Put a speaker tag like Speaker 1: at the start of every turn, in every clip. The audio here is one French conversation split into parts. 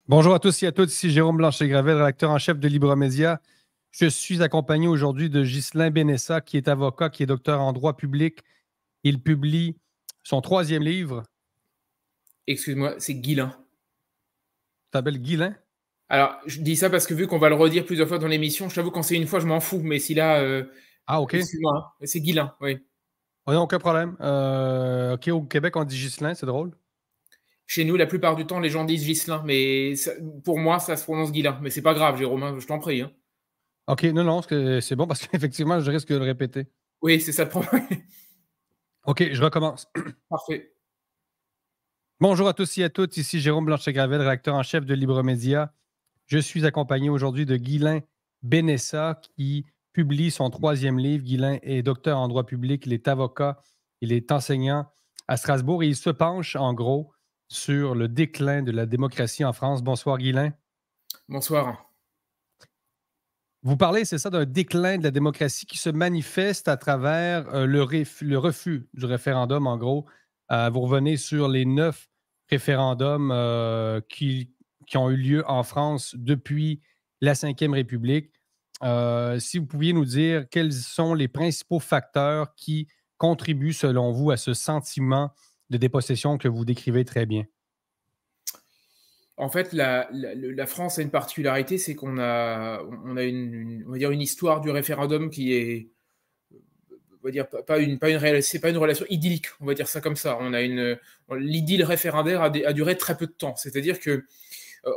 Speaker 1: Bonjour à tous et à toutes, ici Jérôme Blanchet-Gravel, rédacteur en chef de Libremédia. Je suis accompagné aujourd'hui de Ghislain Benessa, qui est avocat, qui est docteur en droit public. Il publie son troisième livre.
Speaker 2: Excuse-moi, c'est Guilain.
Speaker 1: Tu t'appelles Ghislain?
Speaker 2: Alors, je dis ça parce que vu qu'on va le redire plusieurs fois dans l'émission, je t'avoue, quand c'est une fois, je m'en fous. Mais si là,
Speaker 1: Ah, OK.
Speaker 2: excuse-moi, hein, c'est Guilain, oui.
Speaker 1: Oh, non, aucun problème. OK, au Québec, on dit Ghislain, c'est drôle.
Speaker 2: Chez nous, la plupart du temps, les gens disent Ghislain, mais pour moi, ça se prononce Guilain. Mais c'est pas grave, Jérôme, hein, je t'en prie, hein.
Speaker 1: OK, non, c'est bon parce qu'effectivement, je risque de le répéter.
Speaker 2: Oui, c'est ça le problème.
Speaker 1: OK, je recommence.
Speaker 2: Parfait.
Speaker 1: Bonjour à tous et à toutes, ici Jérôme Blanchet-Gravel, rédacteur en chef de Libremédia. Je suis accompagné aujourd'hui de Ghislain Benessa qui publie son troisième livre. Ghislain est docteur en droit public, il est avocat, il est enseignant à Strasbourg et il se penche en gros sur le déclin de la démocratie en France. Bonsoir Ghislain.
Speaker 2: Bonsoir.
Speaker 1: Vous parlez, c'est ça, d'un déclin de la démocratie qui se manifeste à travers le refus du référendum, en gros. Vous revenez sur les 9 référendums qui ont eu lieu en France depuis la Ve République. Si vous pouviez nous dire quels sont les principaux facteurs qui contribuent, selon vous, à ce sentiment de dépossession que vous décrivez très bien.
Speaker 2: En fait, la France a une particularité, c'est qu'on a, on a on va dire une histoire du référendum qui est, on va dire, c'est pas une relation idyllique, on va dire ça comme ça. L'idylle référendaire a duré très peu de temps. C'est-à-dire que,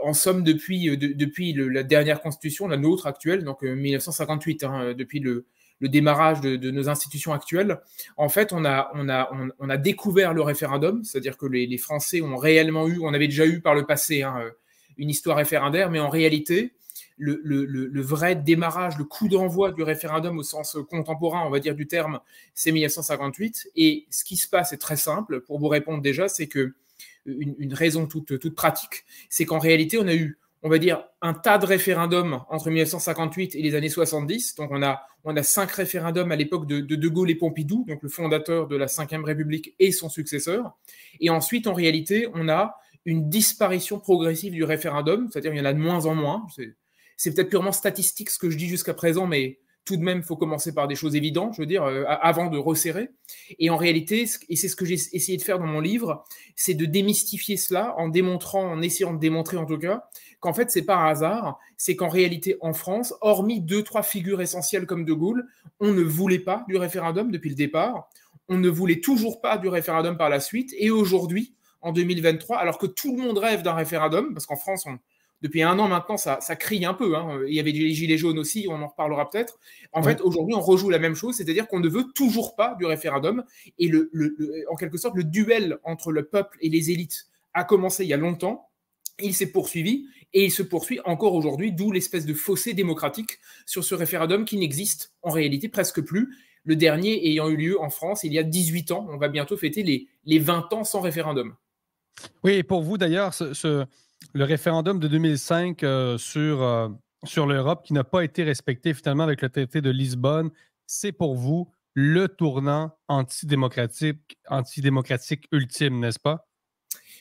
Speaker 2: en somme, depuis la dernière constitution, la nôtre actuelle, donc 1958, hein, depuis le démarrage de nos institutions actuelles, en fait, on a découvert le référendum, c'est-à-dire que les Français ont réellement eu, on avait déjà eu par le passé, hein, une histoire référendaire, mais en réalité, le vrai démarrage, le coup d'envoi du référendum au sens contemporain, on va dire, du terme, c'est 1958. Et ce qui se passe est très simple, pour vous répondre déjà, c'est que une raison toute pratique, c'est qu'en réalité, on a eu, on va dire, un tas de référendums entre 1958 et les années 70. Donc, on a 5 référendums à l'époque de Gaulle et Pompidou, donc le fondateur de la Ve République et son successeur. Et ensuite, en réalité, on a une disparition progressive du référendum, c'est-à-dire il y en a de moins en moins. C'est peut-être purement statistique ce que je dis jusqu'à présent, mais tout de même, il faut commencer par des choses évidentes, je veux dire, avant de resserrer. Et en réalité, et c'est ce que j'ai essayé de faire dans mon livre, c'est de démystifier cela en démontrant, en essayant de démontrer en tout cas, qu'en fait, c'est pas un hasard, c'est qu'en réalité, en France, hormis 2-3 figures essentielles comme De Gaulle, on ne voulait pas du référendum depuis le départ, on ne voulait toujours pas du référendum par la suite, et aujourd'hui, en 2023, alors que tout le monde rêve d'un référendum, parce qu'en France, depuis un an maintenant, ça crie un peu, hein. Il y avait les gilets jaunes aussi, on en reparlera peut-être. En fait, aujourd'hui, on rejoue la même chose, c'est-à-dire qu'on ne veut toujours pas du référendum. Et en quelque sorte, le duel entre le peuple et les élites a commencé il y a longtemps. Il s'est poursuivi et il se poursuit encore aujourd'hui, d'où l'espèce de fossé démocratique sur ce référendum qui n'existe en réalité presque plus. Le dernier ayant eu lieu en France il y a 18 ans. On va bientôt fêter les 20 ans sans référendum.
Speaker 1: Oui, et pour vous d'ailleurs, le référendum de 2005 sur l'Europe qui n'a pas été respecté finalement avec le traité de Lisbonne, c'est pour vous le tournant antidémocratique ultime, n'est-ce pas?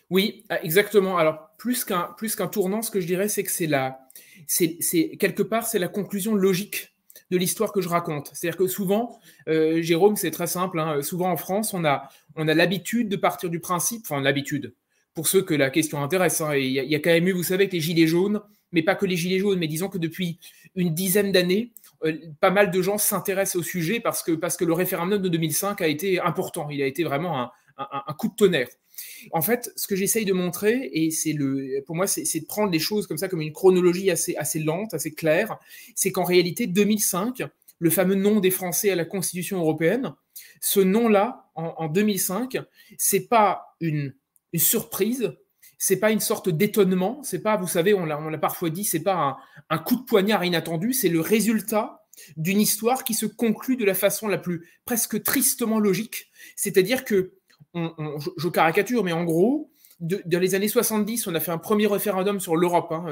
Speaker 2: Oui, exactement. Alors, plus qu'un tournant, ce que je dirais, c'est que quelque part, c'est la conclusion logique de l'histoire que je raconte. C'est-à-dire que souvent, Jérôme, c'est très simple, hein, souvent en France, on a l'habitude de partir du principe, enfin l'habitude, pour ceux que la question intéresse, hein, il y a quand même eu, vous savez, que les gilets jaunes, mais pas que les gilets jaunes, mais disons que depuis une dizaine d'années, pas mal de gens s'intéressent au sujet parce que le référendum de 2005 a été important, il a été vraiment un coup de tonnerre. En fait, ce que j'essaye de montrer, et pour moi, c'est de prendre les choses comme ça, comme une chronologie assez lente, assez claire, c'est qu'en réalité, 2005, le fameux nom des Français à la Constitution européenne, ce nom-là, en 2005, c'est pas une surprise, c'est pas une sorte d'étonnement, c'est pas, vous savez, on l'a parfois dit, c'est pas un coup de poignard inattendu, c'est le résultat d'une histoire qui se conclut de la façon la plus presque tristement logique, c'est-à-dire que je caricature, mais en gros, dans les années 70, on a fait un premier référendum sur l'Europe, hein,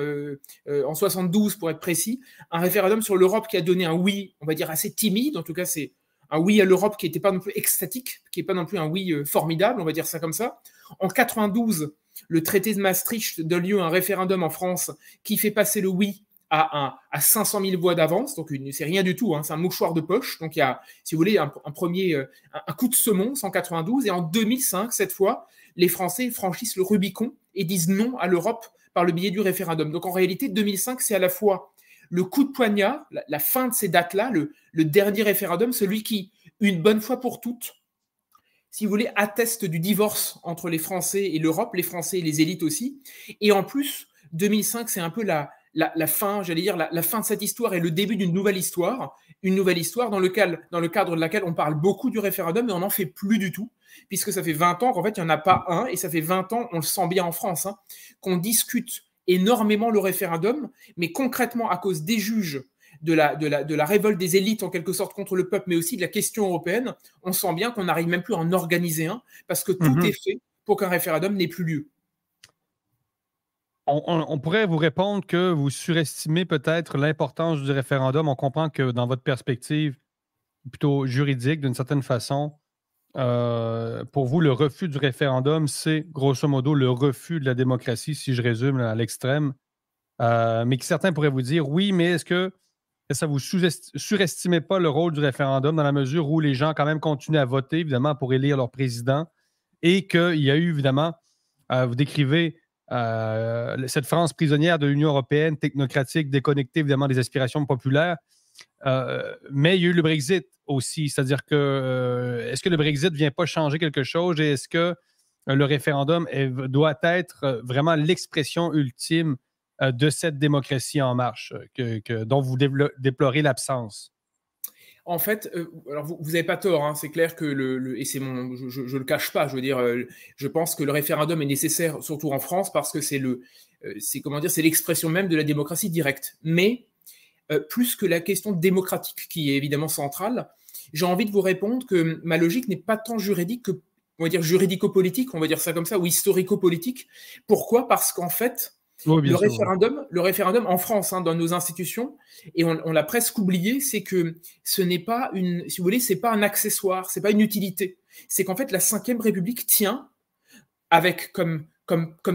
Speaker 2: en 72 pour être précis, un référendum sur l'Europe qui a donné un oui, on va dire assez timide, en tout cas c'est un oui à l'Europe qui n'était pas non plus extatique, qui n'est pas non plus un oui formidable, on va dire ça comme ça. En 92, le traité de Maastricht donne lieu à un référendum en France qui fait passer le oui à 500 000 voix d'avance, donc c'est rien du tout, hein, c'est un mouchoir de poche. Donc il y a, si vous voulez, un premier un coup de semonce en 92, et en 2005, cette fois, les Français franchissent le Rubicon et disent non à l'Europe par le biais du référendum. Donc en réalité, 2005, c'est à la fois le coup de poignard, la fin de ces dates-là, le dernier référendum, celui qui, une bonne fois pour toutes, si vous voulez, atteste du divorce entre les Français et l'Europe, les Français et les élites aussi. Et en plus, 2005, c'est un peu la fin, j'allais dire, la fin de cette histoire et le début d'une nouvelle histoire dans le cadre de laquelle on parle beaucoup du référendum, mais on n'en fait plus du tout, puisque ça fait 20 ans qu'en fait, il n'y en a pas un, et ça fait 20 ans, on le sent bien en France, hein, qu'on discute énormément le référendum, mais concrètement, à cause des juges, de la révolte des élites en quelque sorte contre le peuple, mais aussi de la question européenne, on sent bien qu'on n'arrive même plus à en organiser un, parce que tout est fait pour qu'un référendum n'ait plus lieu.
Speaker 1: On pourrait vous répondre que vous surestimez peut-être l'importance du référendum. On comprend que dans votre perspective plutôt juridique, d'une certaine façon, pour vous, le refus du référendum, c'est grosso modo le refus de la démocratie, si je résume à l'extrême. Mais que certains pourraient vous dire, oui, mais est-ce que ça vous surestimez pas le rôle du référendum dans la mesure où les gens quand même continuent à voter, évidemment, pour élire leur président, et qu'il y a eu, évidemment, vous décrivez cette France prisonnière de l'Union européenne, technocratique, déconnectée, évidemment, des aspirations populaires. Mais il y a eu le Brexit aussi, c'est-à-dire que est-ce que le Brexit ne vient pas changer quelque chose et est-ce que le référendum doit être vraiment l'expression ultime de cette démocratie en marche dont vous déplorez l'absence?
Speaker 2: En fait, alors vous n'avez pas tort, hein, c'est clair que et c'est je le cache pas, je veux dire, je pense que le référendum est nécessaire, surtout en France, parce que c'est comment dire, c'est l'expression même de la démocratie directe. Mais plus que la question démocratique qui est évidemment centrale, j'ai envie de vous répondre que ma logique n'est pas tant juridique que, on va dire, juridico-politique, on va dire ça comme ça, ou historico-politique. Pourquoi? Parce qu'en fait,
Speaker 1: oui,
Speaker 2: le référendum en France, hein, dans nos institutions, et on l'a presque oublié, c'est que ce n'est pas si vous voulez, c'est pas un accessoire, c'est pas une utilité. C'est qu'en fait, la Ve République tient avec comme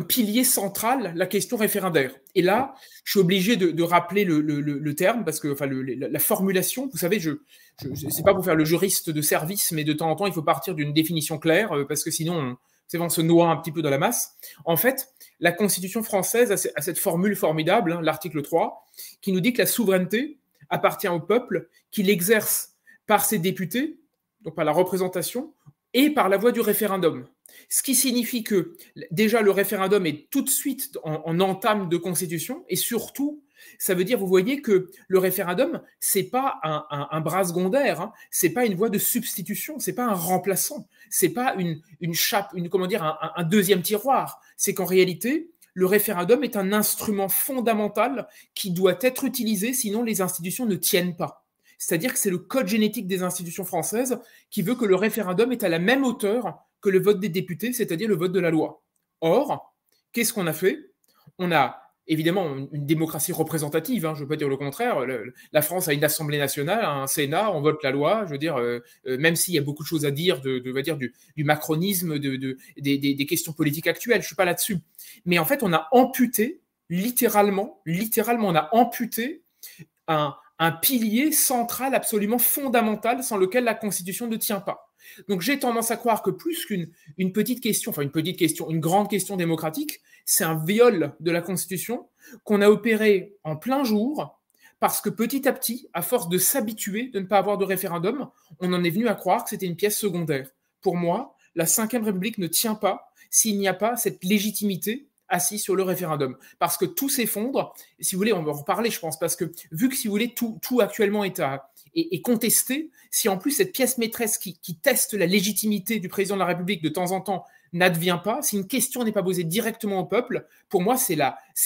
Speaker 2: pilier central la question référendaire. Et là, je suis obligé de rappeler le terme, parce que enfin, la formulation, vous savez, c'est pas pour faire le juriste de service, mais de temps en temps, il faut partir d'une définition claire, parce que sinon, on se noie un petit peu dans la masse. En fait, la Constitution française a cette formule formidable, hein, l'article 3, qui nous dit que la souveraineté appartient au peuple, qu'il exerce par ses députés, donc par la représentation, et par la voie du référendum. Ce qui signifie que déjà le référendum est tout de suite en entame de constitution, et surtout, ça veut dire, vous voyez, que le référendum, c'est pas un bras secondaire, hein, c'est pas une voie de substitution, c'est pas un remplaçant, c'est pas une chape, comment dire, un deuxième tiroir. C'est qu'en réalité, le référendum est un instrument fondamental qui doit être utilisé, sinon les institutions ne tiennent pas. C'est-à-dire que c'est le code génétique des institutions françaises qui veut que le référendum est à la même hauteur que le vote des députés, c'est-à-dire le vote de la loi. Or, qu'est-ce qu'on a fait? On a évidemment une démocratie représentative, hein, je ne veux pas dire le contraire. La France a une Assemblée nationale, un Sénat, on vote la loi. Je veux dire, même s'il y a beaucoup de choses à dire, du macronisme, des questions politiques actuelles, je ne suis pas là-dessus. Mais en fait, on a amputé, littéralement, on a amputé un pilier central absolument fondamental sans lequel la Constitution ne tient pas. Donc j'ai tendance à croire que plus qu'une petite question, enfin une grande question démocratique, c'est un viol de la Constitution qu'on a opéré en plein jour parce que petit à petit, à force de s'habituer de ne pas avoir de référendum, on en est venu à croire que c'était une pièce secondaire. Pour moi, la Ve République ne tient pas s'il n'y a pas cette légitimité assis sur le référendum. Parce que tout s'effondre. Si vous voulez, on va en reparler, je pense, parce que vu que, si vous voulez, tout actuellement est contesté, si en plus cette pièce maîtresse qui teste la légitimité du président de la République de temps en temps n'advient pas, si une question n'est pas posée directement au peuple, pour moi, c'est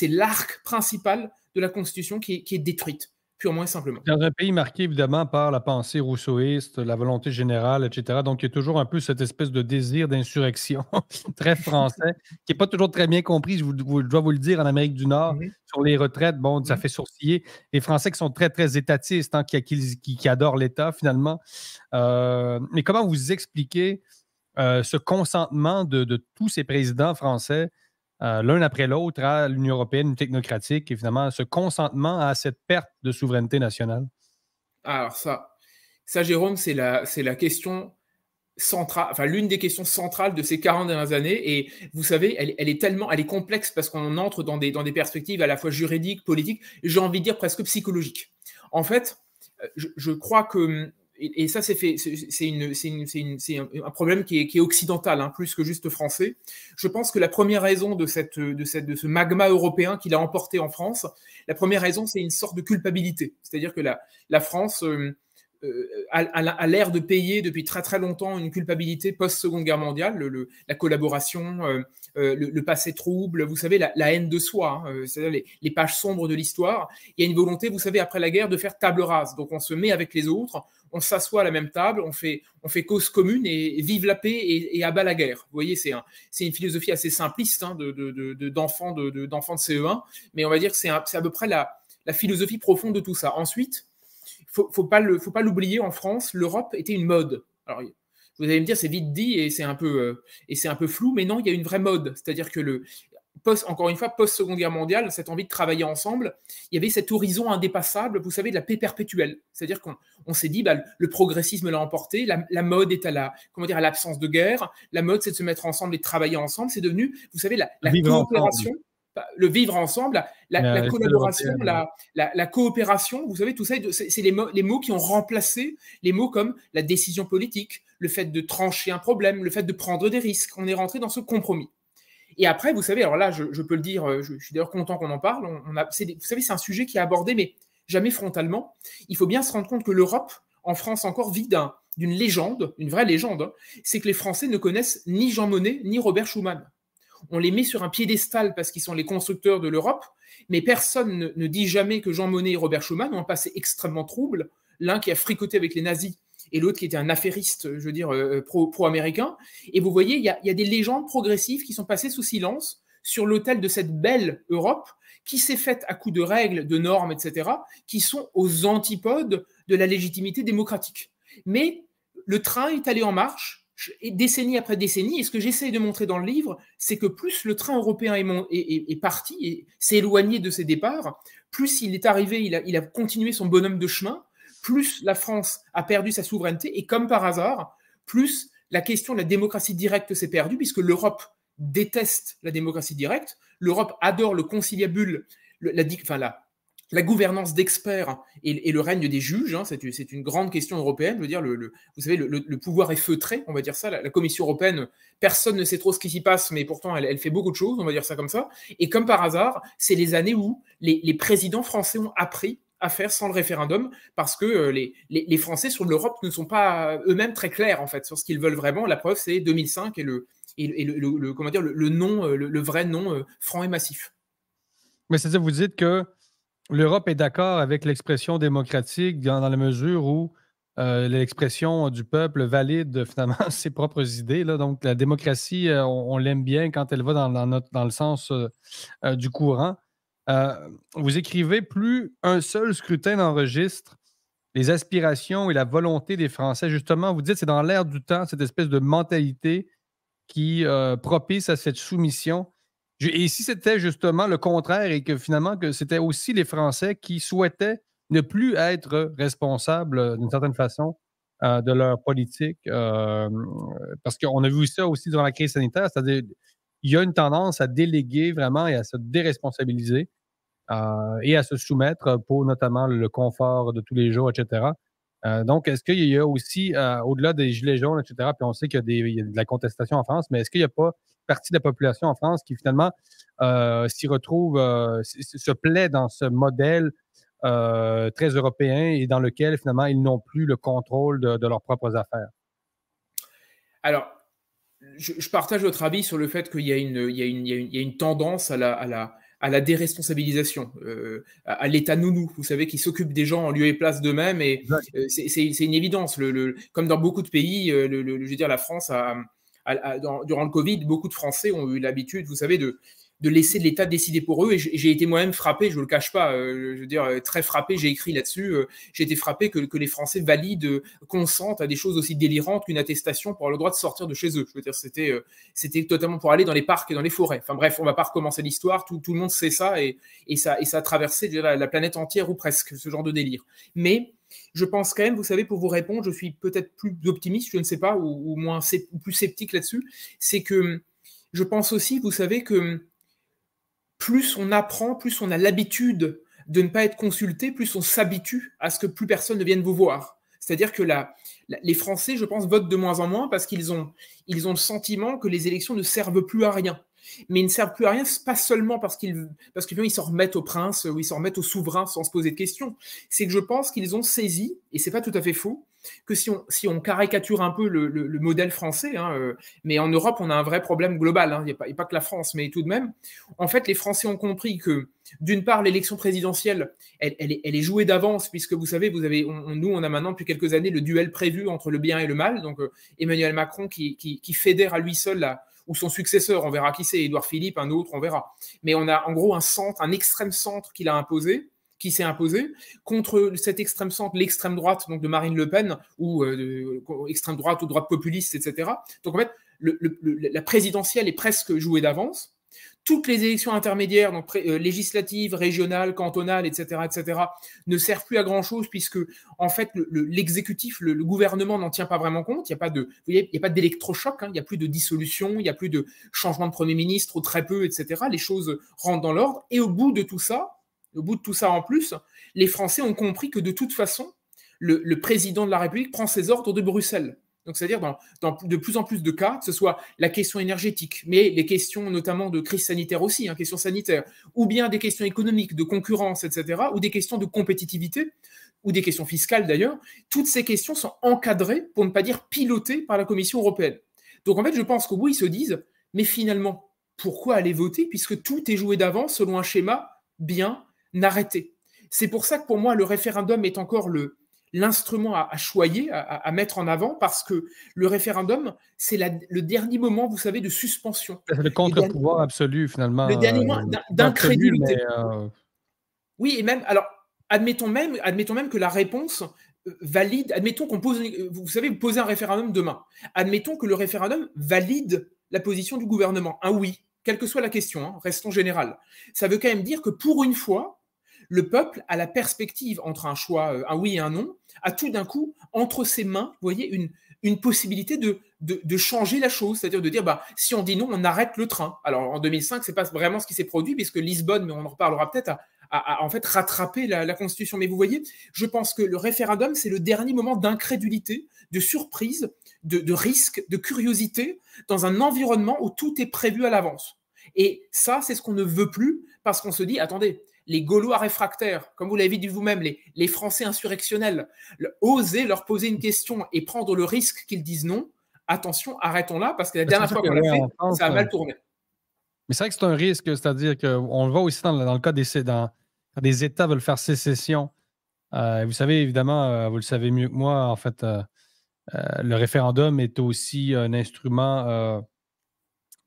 Speaker 2: l'arc principal de la Constitution qui est détruite, purement et simplement.
Speaker 1: Dans un pays marqué évidemment par la pensée rousseauiste, la volonté générale, etc. Donc, il y a toujours un peu cette espèce de désir d'insurrection très français, qui n'est pas toujours très bien compris, je dois vous le dire, en Amérique du Nord. Sur les retraites, bon, ça fait sourciller. Les Français qui sont très, très étatistes, hein, qui adorent l'État, finalement. Mais comment vous expliquez ce consentement de tous ces présidents français l'un après l'autre à l'Union européenne technocratique et finalement ce consentement à cette perte de souveraineté nationale?
Speaker 2: Alors ça Jérôme, c'est la question centrale, enfin l'une des questions centrales de ces 40 dernières années. Et vous savez, elle est complexe parce qu'on entre dans des perspectives à la fois juridiques, politiques, et j'ai envie de dire presque psychologiques. En fait, je crois que et ça c'est un problème qui est occidental, hein, plus que juste français. Je pense que la première raison de ce magma européen qu'il a emporté en France, la première raison, c'est une sorte de culpabilité. C'est-à-dire que la France a l'air de payer depuis très très longtemps une culpabilité post-Seconde Guerre mondiale, la collaboration, le passé trouble, vous savez, la haine de soi, hein, c'est-à-dire les pages sombres de l'histoire. Il y a une volonté, vous savez, après la guerre, de faire table rase. Donc on se met avec les autres, on s'assoit à la même table, on fait cause commune et vive la paix et abat la guerre. Vous voyez, c'est une philosophie assez simpliste, hein, d'enfants de CE1, mais on va dire que c'est à peu près la philosophie profonde de tout ça. Ensuite, faut pas l'oublier, en France, l'Europe était une mode. Alors, vous allez me dire, c'est vite dit et c'est un peu flou, mais non, il y a une vraie mode. C'est-à-dire que encore une fois, post-Seconde Guerre mondiale, cette envie de travailler ensemble, il y avait cet horizon indépassable, vous savez, de la paix perpétuelle. C'est-à-dire qu'on s'est dit, bah, le progressisme l'a emporté, la mode est à l'absence de guerre, la mode, c'est de se mettre ensemble et de travailler ensemble. C'est devenu, vous savez, la coopération.
Speaker 1: Ensemble.
Speaker 2: Le vivre ensemble, la collaboration,
Speaker 1: européenne.
Speaker 2: la coopération, vous savez, tout ça, c'est les mots qui ont remplacé les mots comme la décision politique, le fait de trancher un problème, le fait de prendre des risques. On est rentré dans ce compromis. Et après, vous savez, alors là, je peux le dire, je suis d'ailleurs content qu'on en parle. Vous savez, c'est un sujet qui est abordé, mais jamais frontalement. Il faut bien se rendre compte que l'Europe, en France encore, vit d'une légende, une vraie légende. Hein. C'est que les Français ne connaissent ni Jean Monnet, ni Robert Schuman. On les met sur un piédestal parce qu'ils sont les constructeurs de l'Europe, mais personne ne dit jamais que Jean Monnet et Robert Schuman ont un passé extrêmement trouble, l'un qui a fricoté avec les nazis et l'autre qui était un affairiste, je veux dire, pro-américain. Et vous voyez, il y a des légendes progressives qui sont passées sous silence sur l'autel de cette belle Europe qui s'est faite à coups de règles, de normes, etc., qui sont aux antipodes de la légitimité démocratique. Mais le train est allé en marche, décennie après décennie, et ce que j'essaye de montrer dans le livre, c'est que plus le train européen est parti et s'est éloigné de ses départs, plus il est arrivé, il a continué son bonhomme de chemin, plus la France a perdu sa souveraineté, et comme par hasard, plus la question de la démocratie directe s'est perdue, puisque l'Europe déteste la démocratie directe, l'Europe adore le conciliabule, la gouvernance d'experts et le règne des juges, hein, c'est une grande question européenne. Je veux dire, vous savez, le pouvoir est feutré, on va dire ça. La Commission européenne, personne ne sait trop ce qui s'y passe, mais pourtant elle fait beaucoup de choses, on va dire ça comme ça. Et comme par hasard, c'est les années où les présidents français ont appris à faire sans le référendum, parce que les Français sur l'Europe ne sont pas eux-mêmes très clairs en fait sur ce qu'ils veulent vraiment. La preuve, c'est 2005 et le vrai nom franc et massif.
Speaker 1: Mais c'est-à-dire, vous dites que l'Europe est d'accord avec l'expression démocratique dans la mesure où l'expression du peuple valide finalement ses propres idées. Là. Donc, la démocratie, on l'aime bien quand elle va dans le sens du courant. Vous écrivez, plus un seul scrutin n'enregistre les aspirations et la volonté des Français. Justement, vous dites c'est dans l'air du temps, cette espèce de mentalité qui propice à cette soumission. Et si c'était justement le contraire et que finalement que c'était aussi les Français qui souhaitaient ne plus être responsables d'une certaine façon de leur politique, parce qu'on a vu ça aussi durant la crise sanitaire, c'est-à-dire il y a une tendance à déléguer vraiment et à se déresponsabiliser et à se soumettre pour notamment le confort de tous les jours, etc. Donc, est-ce qu'il y a aussi, au-delà des gilets jaunes, etc., puis on sait qu'il y a de la contestation en France, mais est-ce qu'il n'y a pas une partie de la population en France qui finalement s'y retrouve, se plaît dans ce modèle très européen et dans lequel finalement ils n'ont plus le contrôle de leurs propres affaires?
Speaker 2: Alors, je partage votre avis sur le fait qu'il y a une tendance à la déresponsabilisation, à l'état nounou, vous savez, qui s'occupe des gens en lieu et place d'eux-mêmes. Et
Speaker 1: Exact.
Speaker 2: c'est une évidence. Comme dans beaucoup de pays, je veux dire, la France durant le Covid, beaucoup de Français ont eu l'habitude, vous savez, de laisser l'État décider pour eux. Et j'ai été moi-même frappé, je ne le cache pas, je veux dire, très frappé, j'ai écrit là-dessus, j'ai été frappé que les Français valident, consentent à des choses aussi délirantes qu'une attestation pour avoir le droit de sortir de chez eux. Je veux dire, c'était totalement pour aller dans les parcs et dans les forêts. Enfin bref, on ne va pas recommencer l'histoire, tout le monde sait ça, et ça a traversé la planète entière, ou presque, ce genre de délire. Mais je pense quand même, vous savez, pour vous répondre, je suis peut-être plus optimiste, je ne sais pas, ou plus sceptique là-dessus, c'est que je pense aussi, vous savez, que plus on apprend, plus on a l'habitude de ne pas être consulté, plus on s'habitue à ce que plus personne ne vienne vous voir. C'est-à-dire que les Français, je pense, votent de moins en moins parce qu'ils ont le sentiment que les élections ne servent plus à rien. Mais ils ne servent plus à rien, pas seulement parce qu'ils s'en remettent au prince ou ils s'en remettent au souverain sans se poser de questions. C'est que je pense qu'ils ont saisi, et c'est pas tout à fait faux, que si on caricature un peu le modèle français, mais en Europe, on a un vrai problème global, il n'y a pas que la France, mais tout de même, en fait, les Français ont compris que, d'une part, l'élection présidentielle, elle est jouée d'avance, puisque vous savez, nous, on a maintenant depuis quelques années le duel prévu entre le bien et le mal, donc Emmanuel Macron qui fédère à lui seul ou son successeur, on verra qui c'est, Édouard Philippe, un autre, on verra. Mais on a en gros un extrême centre qui s'est imposé, contre cet extrême centre, l'extrême droite, donc de Marine Le Pen, ou extrême droite ou droite populiste, etc. Donc en fait, la présidentielle est presque jouée d'avance. Toutes les élections intermédiaires, donc législatives, régionales, cantonales, etc., ne servent plus à grand-chose puisque, en fait, l'exécutif, le gouvernement n'en tient pas vraiment compte. Il n'y a pas d'électrochoc, il n'y a plus de dissolution, il n'y a plus de changement de Premier ministre, ou très peu, etc. Les choses rentrent dans l'ordre. Et au bout de tout ça en plus, les Français ont compris que de toute façon, le président de la République prend ses ordres de Bruxelles. Donc, c'est-à-dire dans de plus en plus de cas, que ce soit la question énergétique, mais les questions notamment de crise sanitaire aussi, questions sanitaires, ou bien des questions économiques, de concurrence, etc., ou des questions de compétitivité, ou des questions fiscales d'ailleurs, toutes ces questions sont encadrées, pour ne pas dire pilotées, par la Commission européenne. Donc, en fait, je pense qu'au bout, ils se disent, mais finalement, pourquoi aller voter, puisque tout est joué d'avance selon un schéma bien arrêté. C'est pour ça que pour moi, le référendum est encore l'instrument à choyer, à mettre en avant, parce que le référendum, c'est le dernier moment, vous savez, de suspension.
Speaker 1: C'est le contre-pouvoir absolu, finalement.
Speaker 2: Le dernier moment d'incrédulité. Oui, et même, alors, admettons même que la réponse valide, admettons qu'on pose, vous savez, vous posez un référendum demain. Admettons que le référendum valide la position du gouvernement, un oui, quelle que soit la question, restons général. Ça veut quand même dire que pour une fois, le peuple a la perspective entre un choix, un oui et un non, a tout d'un coup entre ses mains, vous voyez, une possibilité de changer la chose, c'est-à-dire de dire, si on dit non, on arrête le train. Alors en 2005, c'est pas vraiment ce qui s'est produit, puisque Lisbonne, mais on en reparlera peut-être, a en fait rattrapé la Constitution. Mais vous voyez, je pense que le référendum, c'est le dernier moment d'incrédulité, de surprise, de risque, de curiosité, dans un environnement où tout est prévu à l'avance. Et ça, c'est ce qu'on ne veut plus, parce qu'on se dit, attendez, les Gaulois réfractaires, comme vous l'avez dit vous-même, les Français insurrectionnels, oser leur poser une question et prendre le risque qu'ils disent non, attention, arrêtons là, parce que la dernière fois qu'on l'a fait, ça a mal tourné.
Speaker 1: Mais c'est vrai que c'est un risque, c'est-à-dire qu'on le voit aussi dans le cas quand des États veulent faire sécession. Vous savez, évidemment, vous le savez mieux que moi, en fait, le référendum est aussi un instrument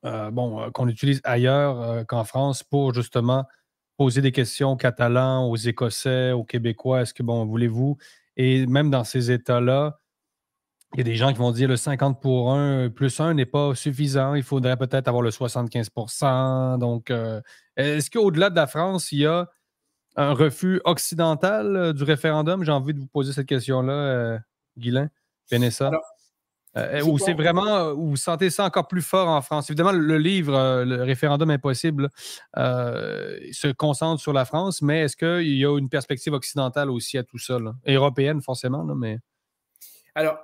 Speaker 1: qu'on utilise ailleurs qu'en France pour justement poser des questions aux Catalans, aux Écossais, aux Québécois. Est-ce que, voulez-vous? Et même dans ces États-là, il y a des gens qui vont dire le 50 pour 1 plus 1 n'est pas suffisant. Il faudrait peut-être avoir le 75 %. Donc, est-ce qu'au-delà de la France, il y a un refus occidental du référendum? J'ai envie de vous poser cette question-là, Guylain, Vanessa. Ou c'est vraiment, ou vous sentez ça encore plus fort en France? Évidemment, le livre, Le référendum impossible, se concentre sur la France, mais est-ce qu'il y a une perspective occidentale aussi à tout ça, là? Européenne, forcément, là, mais...
Speaker 2: Alors,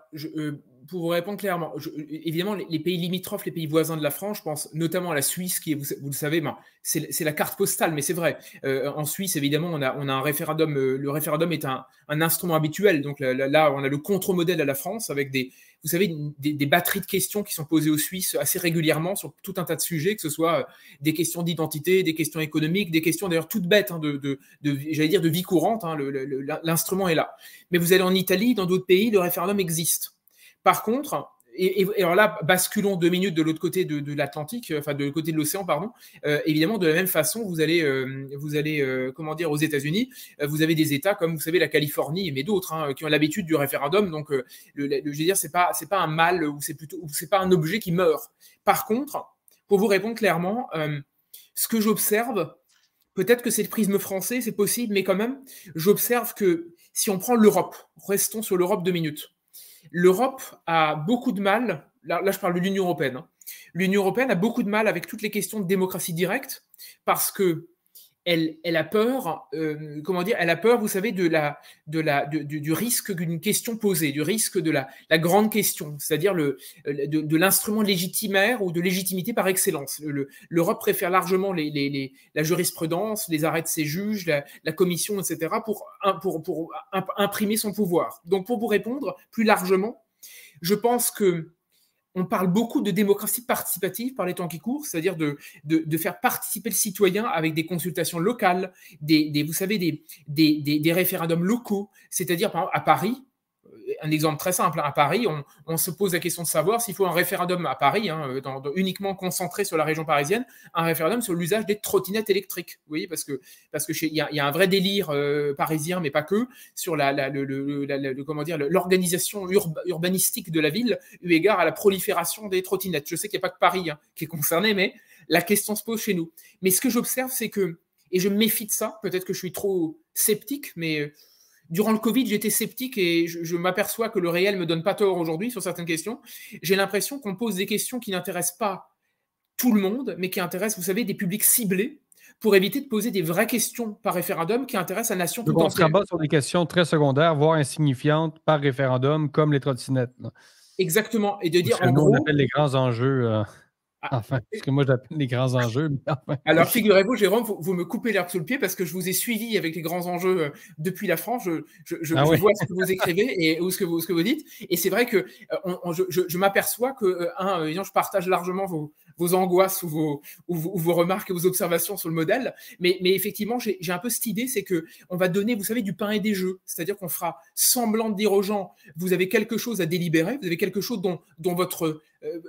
Speaker 2: pour vous répondre clairement, évidemment, les pays limitrophes, les pays voisins de la France, je pense notamment à la Suisse, qui est, vous le savez, c'est la carte postale, mais c'est vrai. En Suisse, évidemment, on a un référendum. Le référendum est un instrument habituel. Donc là, on a le contre-modèle à la France, avec vous savez, des batteries de questions qui sont posées aux Suisses assez régulièrement sur tout un tas de sujets, que ce soit des questions d'identité, des questions économiques, des questions d'ailleurs toutes bêtes, j'allais dire de vie courante. L'instrument est là. Mais vous allez en Italie, dans d'autres pays, le référendum existe. Par contre, et alors là, basculons 2 minutes de l'autre côté de l'Atlantique, enfin de l'autre côté de l'océan, pardon. Évidemment, de la même façon, vous allez comment dire, aux États-Unis, vous avez des États comme, vous savez, la Californie, mais d'autres, hein, qui ont l'habitude du référendum. Donc, je veux dire, c'est pas un mal, ou c'est pas un objet qui meurt. Par contre, pour vous répondre clairement, ce que j'observe, peut-être que c'est le prisme français, c'est possible, mais quand même, j'observe que si on prend l'Europe, restons sur l'Europe 2 minutes. L'Europe a beaucoup de mal, là je parle de l'Union européenne, hein. L'Union européenne a beaucoup de mal avec toutes les questions de démocratie directe parce que elle a peur, comment dire, elle a peur, vous savez, du risque d'une question posée, du risque de la grande question, c'est-à-dire de l'instrument légitimaire ou de légitimité par excellence. L'Europe préfère largement la jurisprudence, les arrêts de ses juges, la commission, etc., pour imprimer son pouvoir. Donc, pour vous répondre plus largement, je pense que on parle beaucoup de démocratie participative par les temps qui courent, c'est-à-dire de faire participer le citoyen avec des consultations locales, vous savez, des référendums locaux. C'est-à-dire, par exemple, à Paris, un exemple très simple, à Paris, on se pose la question de savoir s'il faut un référedum à Paris, hein, uniquement concentré sur la région parisienne, un référendum sur l'usage des trottinettes électriques. Vous voyez, parce que il y a un vrai délire parisien, mais pas que, sur comment dire, l'organisation urbanistique de la ville, eu égard à la prolifération des trottinettes. Je sais qu'il n'y a pas que Paris, hein, qui est concerné, mais la question se pose chez nous. Mais ce que j'observe, c'est que, et je me méfie de ça, peut-être que je suis trop sceptique, mais durant le Covid, j'étais sceptique et je m'aperçois que le réel ne me donne pas tort aujourd'hui sur certaines questions. J'ai l'impression qu'on pose des questions qui n'intéressent pas tout le monde, mais qui intéressent, vous savez, des publics ciblés, pour éviter de poser des vraies questions par référendum qui intéressent la nation tout entière.
Speaker 1: On se rabat sur des questions très secondaires, voire insignifiantes par référendum, comme les trottinettes.
Speaker 2: Exactement. Et de dire, en
Speaker 1: nous,
Speaker 2: gros...
Speaker 1: on appelle les grands enjeux... Enfin, parce que moi, j'appelle les grands enjeux. Mais enfin.
Speaker 2: Alors, figurez-vous, Jérôme, vous me coupez l'herbe sous le pied parce que je vous ai suivi avec les grands enjeux depuis la France. Je vois ce que vous écrivez ou ce que vous dites. Et c'est vrai que je m'aperçois que, je partage largement vos angoisses ou vos remarques et vos observations sur le modèle. Mais effectivement, j'ai un peu cette idée, c'est qu'on va donner, vous savez, du pain et des jeux. C'est-à-dire qu'on fera semblant de dire aux gens, vous avez quelque chose à délibérer, vous avez quelque chose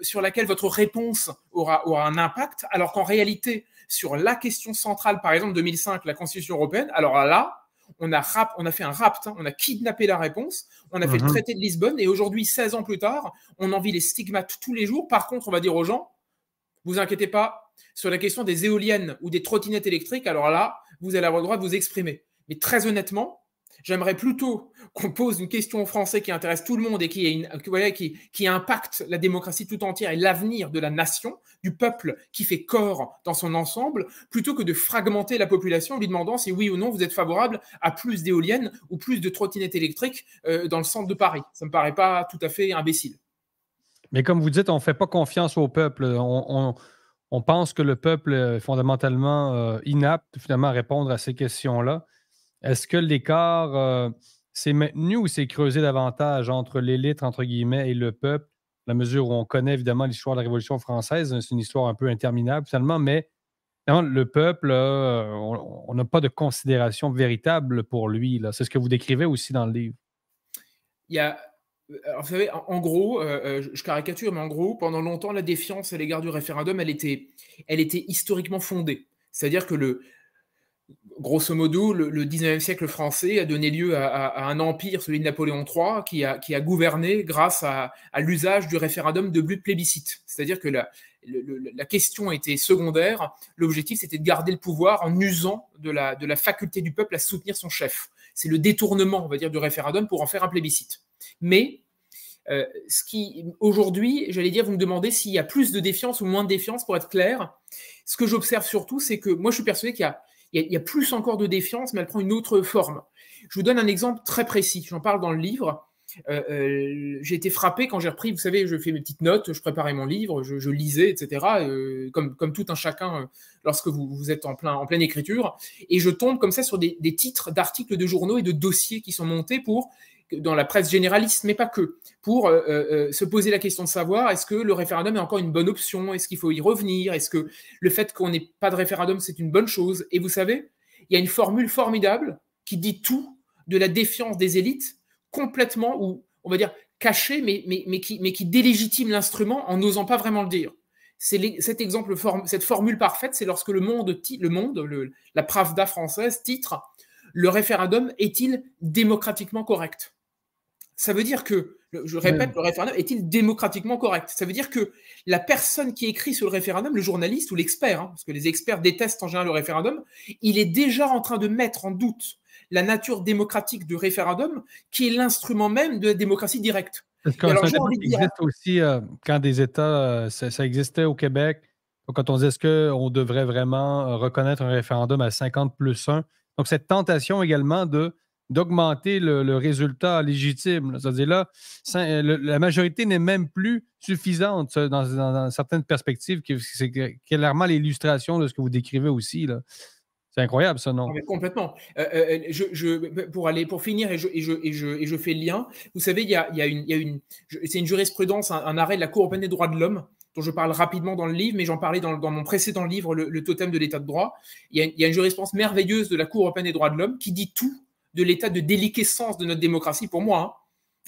Speaker 2: sur laquelle votre réponse aura un impact, alors qu'en réalité, sur la question centrale, par exemple 2005, la Constitution européenne, alors là, on a fait un rapt, hein, on a kidnappé la réponse, on a fait le traité de Lisbonne, et aujourd'hui, 16 ans plus tard, on en vit les stigmates tous les jours. Par contre, on va dire aux gens, vous inquiétez pas, sur la question des éoliennes ou des trottinettes électriques, alors là, vous allez avoir le droit de vous exprimer. Mais très honnêtement, j'aimerais plutôt qu'on pose une question aux Français qui intéresse tout le monde et qui impacte la démocratie tout entière et l'avenir de la nation, du peuple qui fait corps dans son ensemble, plutôt que de fragmenter la population en lui demandant si oui ou non vous êtes favorable à plus d'éoliennes ou plus de trottinettes électriques dans le centre de Paris. Ça ne me paraît pas tout à fait imbécile.
Speaker 1: Mais comme vous dites, on ne fait pas confiance au peuple. On pense que le peuple est fondamentalement inapte finalement à répondre à ces questions-là. Est-ce que l'écart s'est maintenu ou s'est creusé davantage entre l'élite, entre guillemets, et le peuple, à la mesure où on connaît évidemment l'histoire de la Révolution française? C'est une histoire un peu interminable finalement, mais finalement, le peuple, on n'a pas de considération véritable pour lui. C'est ce que vous décrivez aussi dans le livre.
Speaker 2: Il y a... Alors, vous savez, en gros, je caricature, mais en gros, pendant longtemps, la défiance à l'égard du référendum, elle était historiquement fondée. C'est-à-dire que grosso modo, le 19e siècle français a donné lieu à un empire, celui de Napoléon III, qui a gouverné grâce à l'usage du référendum de but plébiscite. C'est-à-dire que la question était secondaire, l'objectif c'était de garder le pouvoir en usant de la faculté du peuple à soutenir son chef. C'est le détournement, on va dire, du référendum pour en faire un plébiscite. Mais aujourd'hui, j'allais dire, vous me demandez s'il y a plus de défiance ou moins de défiance, pour être clair. Ce que j'observe surtout, c'est que moi je suis persuadé qu'il y a plus encore de défiance, mais elle prend une autre forme. Je vous donne un exemple très précis, j'en parle dans le livre. J'ai été frappé quand j'ai repris, vous savez, je fais mes petites notes, je préparais mon livre, je lisais, etc., comme tout un chacun lorsque vous êtes en pleine écriture, et je tombe comme ça sur des titres d'articles de journaux et de dossiers qui sont montés dans la presse généraliste, mais pas que, pour se poser la question de savoir, est-ce que le référendum est encore une bonne option? Est-ce qu'il faut y revenir? Est-ce que le fait qu'on n'ait pas de référendum, c'est une bonne chose? Et vous savez, il y a une formule formidable qui dit tout de la défiance des élites, complètement, ou on va dire caché, mais qui délégitime l'instrument en n'osant pas vraiment le dire. Cet exemple, cette formule parfaite, c'est lorsque le Monde, la Pravda française, titre « Le référendum est-il démocratiquement correct ?» Ça veut dire que, je répète, le référendum est-il démocratiquement correct? Ça veut dire que la personne qui écrit sur le référendum, le journaliste ou l'expert, parce que les experts détestent en général le référendum, il est déjà en train de mettre en doute la nature démocratique du référendum, qui est l'instrument même de la démocratie directe.
Speaker 1: C'est un débat qui existe aussi quand des États, ça existait au Québec. Donc, quand on dit est-ce qu'on devrait vraiment reconnaître un référendum à 50 plus 1. Donc, cette tentation également d'augmenter le résultat légitime. C'est-à-dire là, la majorité n'est même plus suffisante dans certaines perspectives. C'est clairement l'illustration de ce que vous décrivez aussi, là. C'est incroyable, ça, non?
Speaker 2: Complètement. Pour finir, et je fais le lien, vous savez, c'est une jurisprudence, un arrêt de la Cour européenne des droits de l'homme, dont je parle rapidement dans le livre, mais j'en parlais dans mon précédent livre, le totem de l'état de droit. Il y a une jurisprudence merveilleuse de la Cour européenne des droits de l'homme qui dit tout de l'état de déliquescence de notre démocratie, pour moi, hein.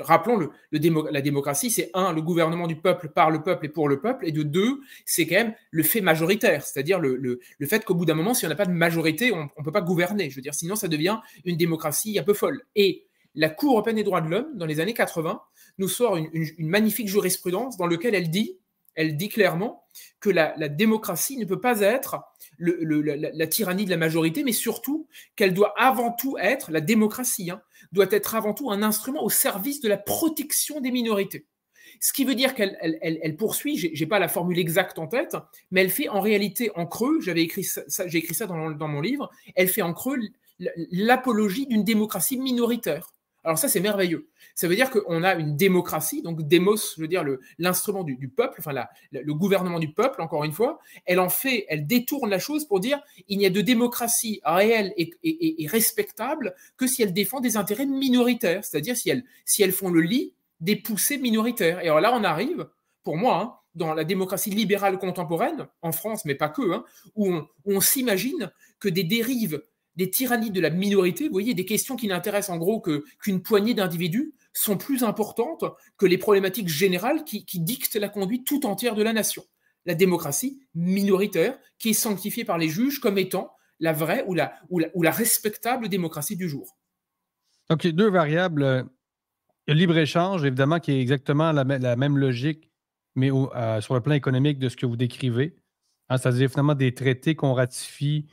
Speaker 2: Rappelons, la démocratie, c'est un, le gouvernement du peuple par le peuple et pour le peuple, et de deux, c'est quand même le fait majoritaire, c'est-à-dire le fait qu'au bout d'un moment, si on n'a pas de majorité, on ne peut pas gouverner. Je veux dire, sinon, ça devient une démocratie un peu folle. Et la Cour européenne des droits de l'homme, dans les années 80, nous sort une magnifique jurisprudence dans laquelle elle dit clairement que la démocratie ne peut pas être la tyrannie de la majorité, mais surtout qu'elle doit avant tout être, la démocratie, doit être avant tout un instrument au service de la protection des minorités. Ce qui veut dire qu'elle poursuit, j'ai pas la formule exacte en tête, mais elle fait en réalité en creux, j'ai écrit ça dans mon livre, elle fait en creux l'apologie d'une démocratie minoritaire. Alors ça, c'est merveilleux. Ça veut dire qu'on a une démocratie, donc démos, je veux dire l'instrument du peuple, enfin le gouvernement du peuple, encore une fois, elle détourne la chose pour dire il n'y a de démocratie réelle et respectable que si elle défend des intérêts minoritaires, c'est-à-dire si elles font le lit des poussées minoritaires. Et alors là, on arrive, pour moi, dans la démocratie libérale contemporaine, en France, mais pas que, où on s'imagine que des dérives, des tyrannies de la minorité, vous voyez, des questions qui n'intéressent en gros qu'une poignée d'individus, sont plus importantes que les problématiques générales qui dictent la conduite tout entière de la nation. La démocratie minoritaire, qui est sanctifiée par les juges comme étant la vraie ou la respectable démocratie du jour.
Speaker 1: Donc, il y a deux variables. Le libre-échange, évidemment, qui est exactement la même logique, mais sur le plan économique de ce que vous décrivez. C'est-à-dire finalement des traités qu'on ratifie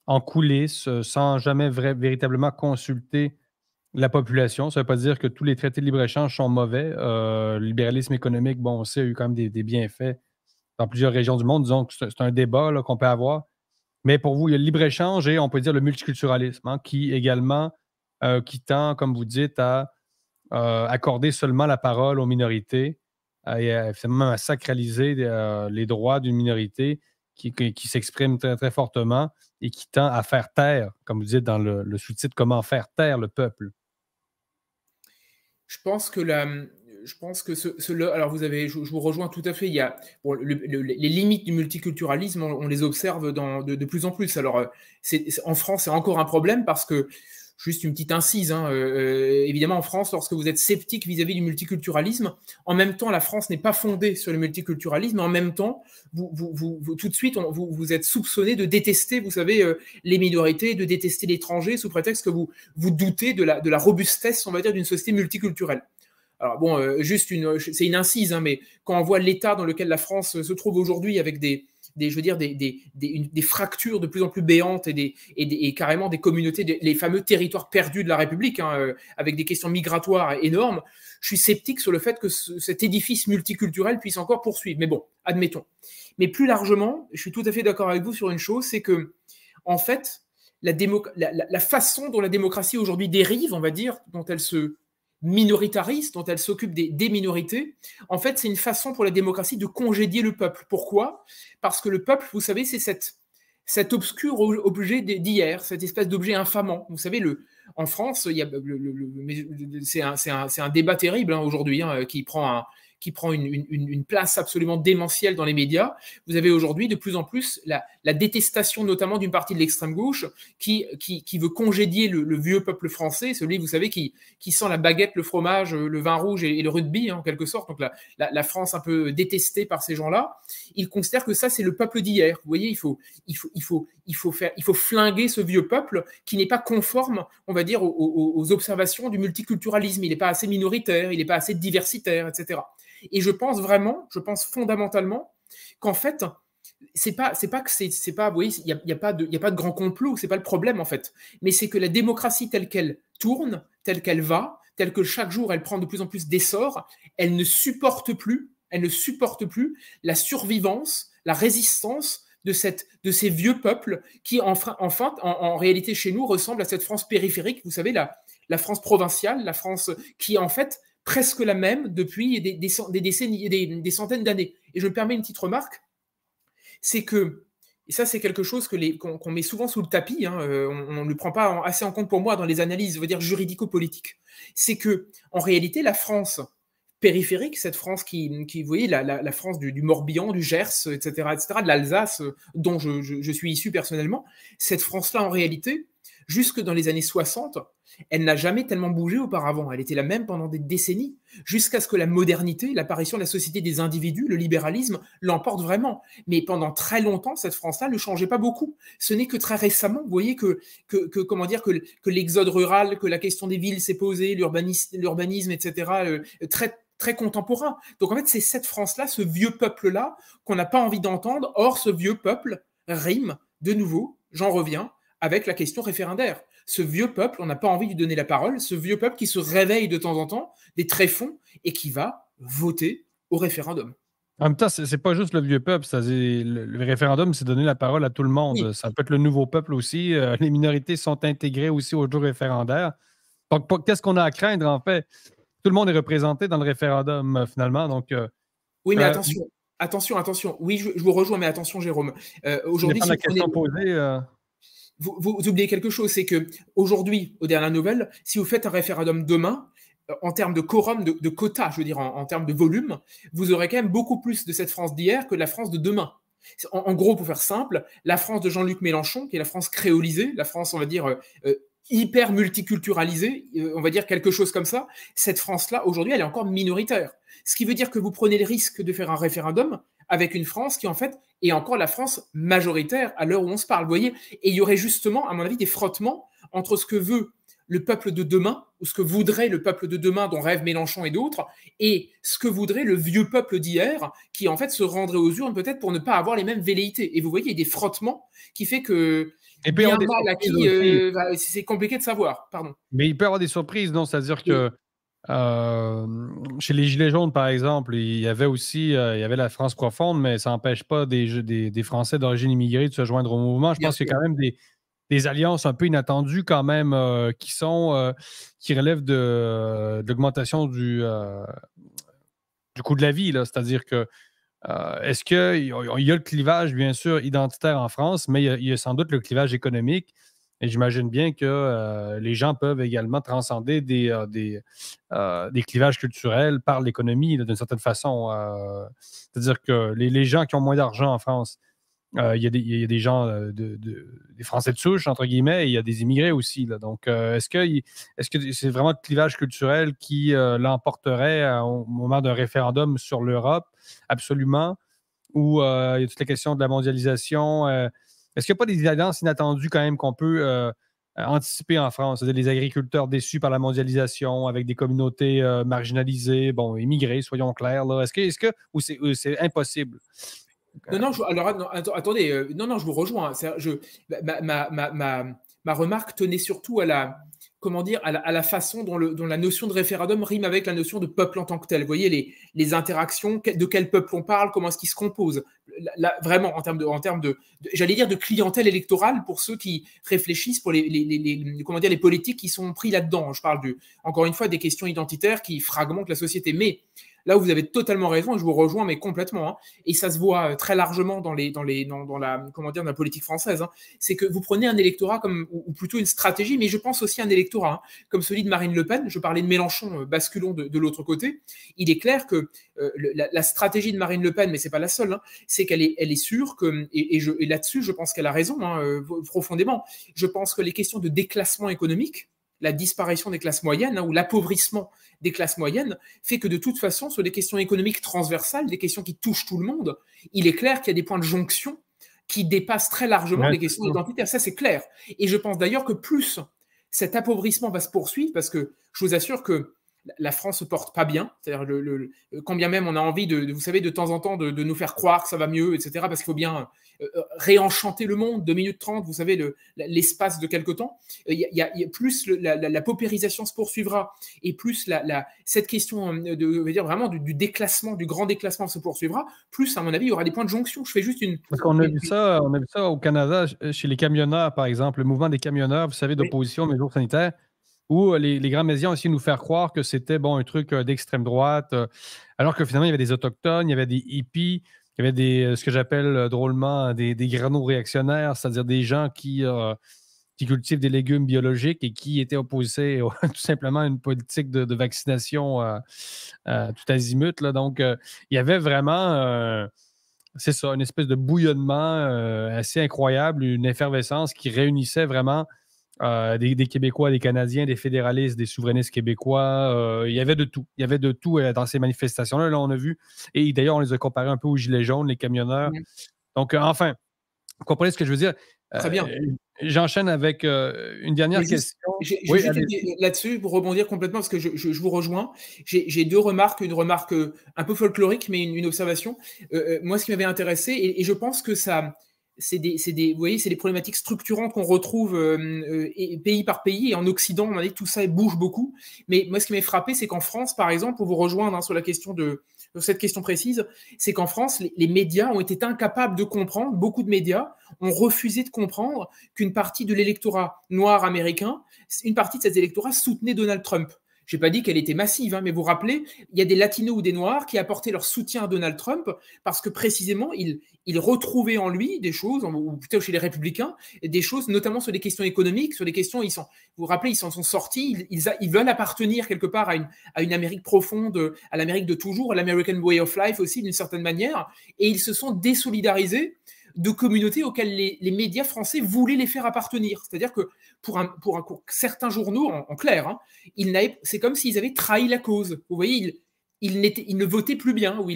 Speaker 1: en coulisses sans jamais véritablement consulter la population. Ça ne veut pas dire que tous les traités de libre-échange sont mauvais. Le libéralisme économique, bon, on sait, a eu quand même des bienfaits dans plusieurs régions du monde. Disons que c'est un débat là, qu'on peut avoir. Mais pour vous, il y a le libre-échange et on peut dire le multiculturalisme, qui également qui tend, comme vous dites, à accorder seulement la parole aux minorités et finalement à sacraliser les droits d'une minorité qui s'exprime très, très fortement et qui tend à faire taire, comme vous dites dans le sous-titre, comment faire taire le peuple.
Speaker 2: Je pense que alors je vous rejoins tout à fait. Il y a les limites du multiculturalisme, on les observe de plus en plus. Alors, en France, c'est encore un problème parce que, juste une petite incise, évidemment en France, lorsque vous êtes sceptique vis-à-vis du multiculturalisme, en même temps, la France n'est pas fondée sur le multiculturalisme, en même temps, vous tout de suite, vous êtes soupçonné de détester, vous savez, les minorités, de détester l'étranger, sous prétexte que vous doutez de la robustesse, on va dire, d'une société multiculturelle. Alors bon, c'est une incise, mais quand on voit l'état dans lequel la France se trouve aujourd'hui avec des fractures de plus en plus béantes et carrément des communautés, les fameux territoires perdus de la République, avec des questions migratoires énormes, je suis sceptique sur le fait que cet édifice multiculturel puisse encore poursuivre. Mais bon, admettons. Mais plus largement, je suis tout à fait d'accord avec vous sur une chose, c'est que, en fait, la façon dont la démocratie aujourd'hui dérive, on va dire, dont elle se minoritariste, dont elle s'occupe des minorités, en fait, c'est une façon pour la démocratie de congédier le peuple. Pourquoi ? Parce que le peuple, vous savez, c'est cet obscur objet d'hier, cette espèce d'objet infamant. Vous savez, en France, c'est un débat terrible aujourd'hui, qui prend qui prend une place absolument démentielle dans les médias. Vous avez aujourd'hui de plus en plus la détestation notamment d'une partie de l'extrême gauche qui veut congédier le vieux peuple français, celui, vous savez, qui sent la baguette, le fromage, le vin rouge et le rugby, en quelque sorte, donc la France un peu détestée par ces gens-là. Ils considèrent que ça, c'est le peuple d'hier. Vous voyez, il faut flinguer ce vieux peuple qui n'est pas conforme, on va dire, aux observations du multiculturalisme. Il n'est pas assez minoritaire, il n'est pas assez diversitaire, etc. Et je pense fondamentalement qu'en fait, vous voyez, il n'y a pas de grand complot, c'est pas le problème en fait, mais c'est que la démocratie telle qu'elle tourne, telle qu'elle va, telle que chaque jour elle prend de plus en plus d'essor, elle ne supporte plus la survivance, la résistance de ces vieux peuples qui, en réalité, chez nous, ressemblent à cette France périphérique, vous savez, la France provinciale, la France qui est en fait presque la même depuis des décennies, des centaines d'années. Et je me permets une petite remarque, c'est que, et ça c'est quelque chose qu'on met souvent sous le tapis, hein, on ne le prend pas assez en compte pour moi dans les analyses, on va dire juridico-politiques, c'est que en réalité, la France périphérique, cette France qui vous voyez, la France du Morbihan, du Gers, etc., de l'Alsace, dont je suis issu personnellement, cette France-là, en réalité, jusque dans les années 60, elle n'a jamais tellement bougé auparavant. Elle était la même pendant des décennies, jusqu'à ce que la modernité, l'apparition de la société des individus, le libéralisme, l'emporte vraiment. Mais pendant très longtemps, cette France-là ne changeait pas beaucoup. Ce n'est que très récemment, vous voyez, que l'exode rural, que la question des villes s'est posée, l'urbanisme, etc., très contemporain. Donc en fait, c'est cette France-là, ce vieux peuple-là, qu'on n'a pas envie d'entendre. Or, ce vieux peuple rime, de nouveau, j'en reviens, avec la question référendaire. Ce vieux peuple, on n'a pas envie de lui donner la parole, ce vieux peuple qui se réveille de temps en temps, des tréfonds, et qui va voter au référendum.
Speaker 1: En même temps, c'est pas juste le vieux peuple, c'est-à-dire le référendum, c'est donner la parole à tout le monde.
Speaker 2: Oui.
Speaker 1: Ça peut être le nouveau peuple aussi. Les minorités sont intégrées aussi au jeu référendaire. Donc, qu'est-ce qu'on a à craindre, en fait? Tout le monde est représenté dans le référendum, finalement. Donc,
Speaker 2: oui, mais attention. Oui, je vous rejoins, mais attention, Jérôme. Aujourd'hui, si
Speaker 1: la question posée.
Speaker 2: Vous oubliez quelque chose, c'est que aujourd'hui, aux dernières nouvelles, si vous faites un référendum demain, en termes de quorum, de quota, je veux dire, en termes de volume, vous aurez quand même beaucoup plus de cette France d'hier que de la France de demain. En gros, pour faire simple, la France de Jean-Luc Mélenchon, qui est la France créolisée, la France, on va dire, hyper multiculturalisée, on va dire quelque chose comme ça, cette France-là, aujourd'hui, elle est encore minoritaire. Ce qui veut dire que vous prenez le risque de faire un référendum avec une France qui, en fait, est encore la France majoritaire à l'heure où on se parle, vous voyez. Et il y aurait justement, à mon avis, des frottements entre ce que veut le peuple de demain, ou ce que voudrait le peuple de demain dont rêve Mélenchon et d'autres, et ce que voudrait le vieux peuple d'hier, qui en fait se rendrait aux urnes peut-être pour ne pas avoir les mêmes velléités. Et vous voyez, il y a des frottements qui fait que
Speaker 1: et puis,
Speaker 2: bien mal acquis, c'est compliqué de savoir. Pardon.
Speaker 1: Mais il peut y avoir des surprises, non? C'est-à-dire que chez les Gilets jaunes, par exemple, il y avait aussi il y avait la France profonde, mais ça n'empêche pas des Français d'origine immigrée de se joindre au mouvement. Je pense qu'il y a quand même des alliances un peu inattendues quand même qui relèvent de l'augmentation du coût de la vie. C'est-à-dire que est-ce qu'il y a le clivage, bien sûr, identitaire en France, mais il y a sans doute le clivage économique. Et j'imagine bien que les gens peuvent également transcender des clivages culturels par l'économie, d'une certaine façon. C'est-à-dire que les gens qui ont moins d'argent en France, il y a des gens, des Français de souche, entre guillemets, et il y a des immigrés aussi. Là. Donc, est-ce que c'est vraiment le clivage culturel qui l'emporterait au moment d'un référendum sur l'Europe? Absolument. Ou il y a toute la question de la mondialisation. Est-ce qu'il n'y a pas des alliances inattendues quand même qu'on peut anticiper en France? C'est-à-dire les agriculteurs déçus par la mondialisation, avec des communautés marginalisées, immigrées, soyons clairs. Là. Ou c'est impossible?
Speaker 2: Non, attendez, non, je vous rejoins. Ma remarque tenait surtout à la façon dont la notion de référendum rime avec la notion de peuple en tant que tel. Vous voyez les interactions, de quel peuple on parle, comment est-ce qu'il se compose. Vraiment, en termes de j'allais dire de clientèle électorale pour ceux qui réfléchissent pour les politiques qui sont pris là-dedans. Je parle encore une fois des questions identitaires qui fragmentent la société. Mais là où vous avez totalement raison, et je vous rejoins, mais complètement, hein, et ça se voit très largement dans la politique française, hein, c'est que vous prenez un électorat ou plutôt une stratégie, mais je pense aussi un électorat l'électorat, hein, comme celui de Marine Le Pen. Je parlais de Mélenchon, basculons de l'autre côté. Il est clair que la stratégie de Marine Le Pen, mais c'est pas la seule, hein, c'est qu'elle est sûre que, et là-dessus, je pense qu'elle a raison, hein, profondément. Je pense que les questions de déclassement économique, la disparition des classes moyennes, hein, ou l'appauvrissement des classes moyennes, fait que de toute façon, sur des questions économiques transversales, des questions qui touchent tout le monde, il est clair qu'il y a des points de jonction qui dépassent très largement les questions identitaires. Ça, c'est clair. Et je pense d'ailleurs que plus cet appauvrissement va se poursuivre, parce que je vous assure que la France se porte pas bien. C'est-à-dire, quand bien même on a envie, vous savez, de temps en temps, de nous faire croire que ça va mieux, etc., parce qu'il faut bien réenchanter le monde, 2 minutes 30, vous savez, l'espace de quelque temps. Plus la paupérisation se poursuivra, et plus cette question vraiment du déclassement, du grand déclassement se poursuivra, plus, à mon avis, il y aura des points de jonction. Je fais juste une...
Speaker 1: Parce qu'on a vu ça au Canada, chez les camionneurs, par exemple, le mouvement des camionneurs, vous savez, d'opposition aux mesures sanitaires, où les grands médias ont essayé de nous faire croire que c'était un truc d'extrême droite, alors que finalement, il y avait des autochtones, il y avait des hippies, il y avait ce que j'appelle drôlement des grano réactionnaires, c'est-à-dire des gens qui cultivent des légumes biologiques et qui étaient opposés tout simplement à une politique de vaccination tout azimut. Là. Donc, il y avait vraiment... c'est ça, une espèce de bouillonnement assez incroyable, une effervescence qui réunissait vraiment des Québécois, des Canadiens, des fédéralistes, des souverainistes québécois. Il y avait de tout. Il y avait de tout dans ces manifestations-là. Là, on a vu. Et d'ailleurs, on les a comparés un peu aux Gilets jaunes, les camionneurs. Donc, enfin, vous comprenez ce que je veux dire?
Speaker 2: Très bien.
Speaker 1: J'enchaîne avec une dernière question.
Speaker 2: Là-dessus, pour rebondir complètement, parce que je vous rejoins, j'ai 2 remarques, une remarque un peu folklorique, mais une observation. Moi, ce qui m'avait intéressé, et je pense que ça, vous voyez, c'est des problématiques structurantes qu'on retrouve pays par pays, et en Occident, on a dit que tout ça bouge beaucoup. Mais moi, ce qui m'a frappé, c'est qu'en France, par exemple, pour vous rejoindre sur la question sur cette question précise, c'est qu'en France, les médias ont été incapables de comprendre, beaucoup de médias ont refusé de comprendre qu'une partie de l'électorat noir américain, une partie de cet électorat soutenait Donald Trump. Je n'ai pas dit qu'elle était massive, hein, mais vous vous rappelez, il y a des latinos ou des noirs qui apportaient leur soutien à Donald Trump parce que précisément, ils retrouvaient en lui des choses, ou plutôt chez les républicains, des choses notamment sur des questions économiques, sur des questions, vous vous rappelez, ils s'en sont sortis, ils veulent appartenir quelque part à une Amérique profonde, à l'Amérique de toujours, à l'American Way of Life aussi, d'une certaine manière, et ils se sont désolidarisés de communautés auxquelles les médias français voulaient les faire appartenir. C'est-à-dire que pour certains journaux, en clair, hein, c'est comme s'ils avaient trahi la cause. Vous voyez, ils ne votaient plus bien, ou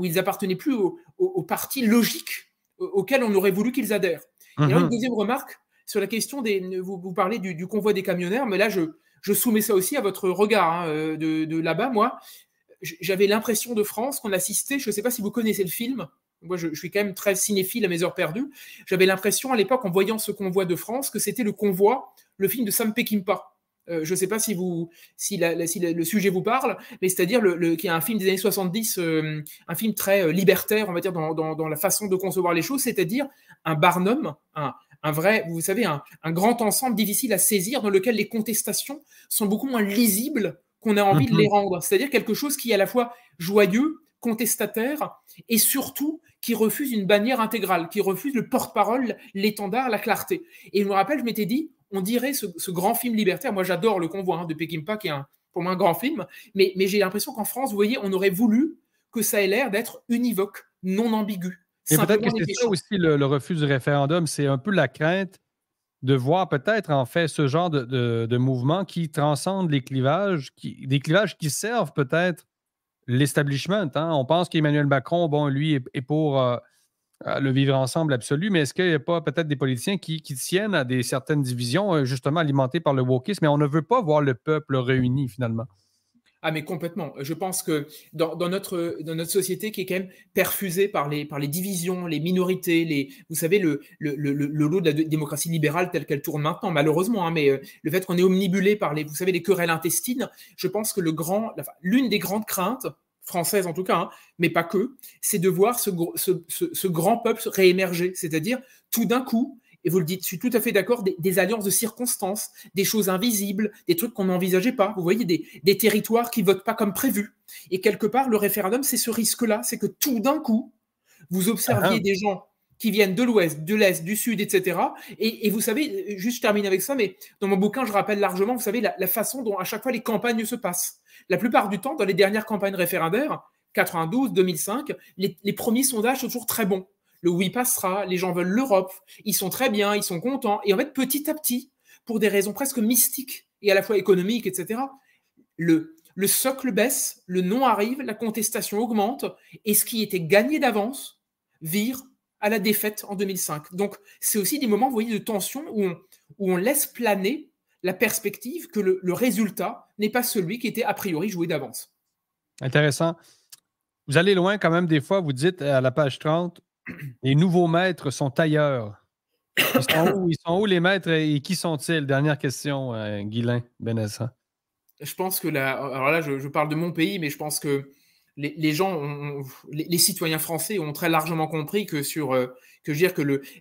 Speaker 2: ils appartenaient plus au parti logique auquel on aurait voulu qu'ils adhèrent. Et alors, une deuxième remarque sur la question vous parlez du convoi des camionneurs, mais là, je soumets ça aussi à votre regard hein, de là-bas. Moi, j'avais l'impression de France qu'on assistait, je ne sais pas si vous connaissez le film. Moi, je suis quand même très cinéphile à mes heures perdues. J'avais l'impression, à l'époque, en voyant ce convoi de France, que c'était le film de Sam Peckinpah. Je ne sais pas si le sujet vous parle, mais c'est-à-dire qu'il y a un film des années 70, un film très libertaire, on va dire, dans la façon de concevoir les choses, c'est-à-dire un Barnum, un vrai, vous savez, un grand ensemble difficile à saisir, dans lequel les contestations sont beaucoup moins lisibles qu'on a envie de les rendre. C'est-à-dire quelque chose qui est à la fois joyeux, contestataire, et surtout qui refuse une bannière intégrale, qui refuse le porte-parole, l'étendard, la clarté. Et je me rappelle, je m'étais dit, on dirait ce grand film libertaire, moi j'adore Le Convoi hein, de Peckinpah, qui est pour moi un grand film, mais j'ai l'impression qu'en France, vous voyez, on aurait voulu que ça ait l'air d'être univoque, non ambigu.
Speaker 1: Et peut-être que c'est ça aussi le refus du référendum, c'est un peu la crainte de voir peut-être en fait ce genre de mouvement qui transcende les clivages, des clivages qui servent peut-être l'establishment. Hein? On pense qu'Emmanuel Macron, bon, lui, est pour le vivre ensemble absolu, mais est-ce qu'il n'y a pas peut-être des politiciens qui tiennent à certaines divisions, justement alimentées par le wokisme, mais on ne veut pas voir le peuple réuni finalement?
Speaker 2: Ah mais complètement. Je pense que dans notre société qui est quand même perfusée par les divisions, les minorités, vous savez, le lot de la démocratie libérale telle qu'elle tourne maintenant, malheureusement, hein, mais le fait qu'on est omnibulé par vous savez, les querelles intestines, je pense que l'une des grandes craintes, françaises en tout cas, hein, mais pas que, c'est de voir ce grand peuple réémerger. C'est-à-dire, tout d'un coup, et vous le dites, je suis tout à fait d'accord, des alliances de circonstances, des choses invisibles, des trucs qu'on n'envisageait pas. Vous voyez, des territoires qui ne votent pas comme prévu. Et quelque part, le référendum, c'est ce risque-là. C'est que tout d'un coup, vous observiez des gens qui viennent de l'Ouest, de l'Est, du Sud, etc. Et vous savez, juste je termine avec ça, mais dans mon bouquin, je rappelle largement, vous savez, la façon dont à chaque fois les campagnes se passent. La plupart du temps, dans les dernières campagnes référendaires, 92, 2005, les premiers sondages sont toujours très bons. Le oui passera, les gens veulent l'Europe, ils sont très bien, ils sont contents. Et en fait, petit à petit, pour des raisons presque mystiques et à la fois économiques, etc., le socle baisse, le non arrive, la contestation augmente, et ce qui était gagné d'avance vire à la défaite en 2005. Donc, c'est aussi des moments, vous voyez, de tension où on laisse planer la perspective que le résultat n'est pas celui qui était a priori joué d'avance.
Speaker 1: Intéressant. Vous allez loin quand même des fois, vous dites à la page 30, les nouveaux maîtres sont ailleurs. Ils sont où les maîtres et qui sont-ils? Dernière question, Guylain Benessa.
Speaker 2: Je pense que alors là, je parle de mon pays, mais je pense que les gens, les citoyens français ont très largement compris que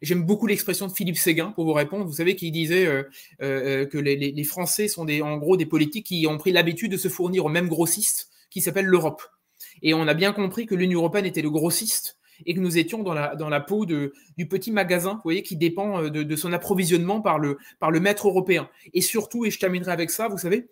Speaker 2: j'aime beaucoup l'expression de Philippe Séguin pour vous répondre. Vous savez qu'il disait que les Français sont en gros des politiques qui ont pris l'habitude de se fournir au même grossiste qui s'appelle l'Europe. Et on a bien compris que l'Union européenne était le grossiste et que nous étions dans la peau du petit magasin, vous voyez, qui dépend de son approvisionnement par le maître européen. Et surtout, et je terminerai avec ça, vous savez,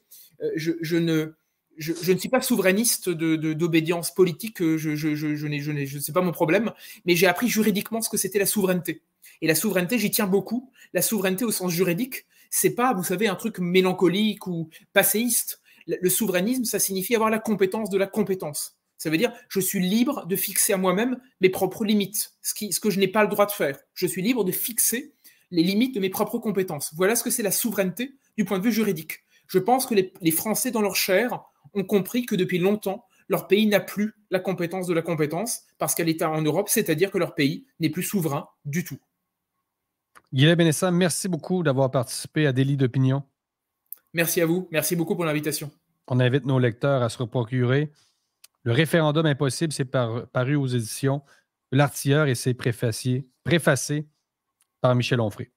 Speaker 2: je ne suis pas souverainiste d'obédience politique, c'est pas mon problème, mais j'ai appris juridiquement ce que c'était la souveraineté. Et la souveraineté, j'y tiens beaucoup. La souveraineté au sens juridique, c'est pas, vous savez, un truc mélancolique ou passéiste. Le souverainisme, ça signifie avoir la compétence de la compétence. Ça veut dire, je suis libre de fixer à moi-même mes propres limites, ce que je n'ai pas le droit de faire. Je suis libre de fixer les limites de mes propres compétences. Voilà ce que c'est la souveraineté du point de vue juridique. Je pense que les Français, dans leur chair, ont compris que depuis longtemps, leur pays n'a plus la compétence de la compétence parce qu'elle est en Europe, c'est-à-dire que leur pays n'est plus souverain du tout.
Speaker 1: Guylain Benessa, merci beaucoup d'avoir participé à Délit d'opinion.
Speaker 2: Merci à vous. Merci beaucoup pour l'invitation.
Speaker 1: On invite nos lecteurs à se procurer. Le référendum impossible, c'est paru aux éditions L'Artilleur et c'est préfacé par Michel Onfray.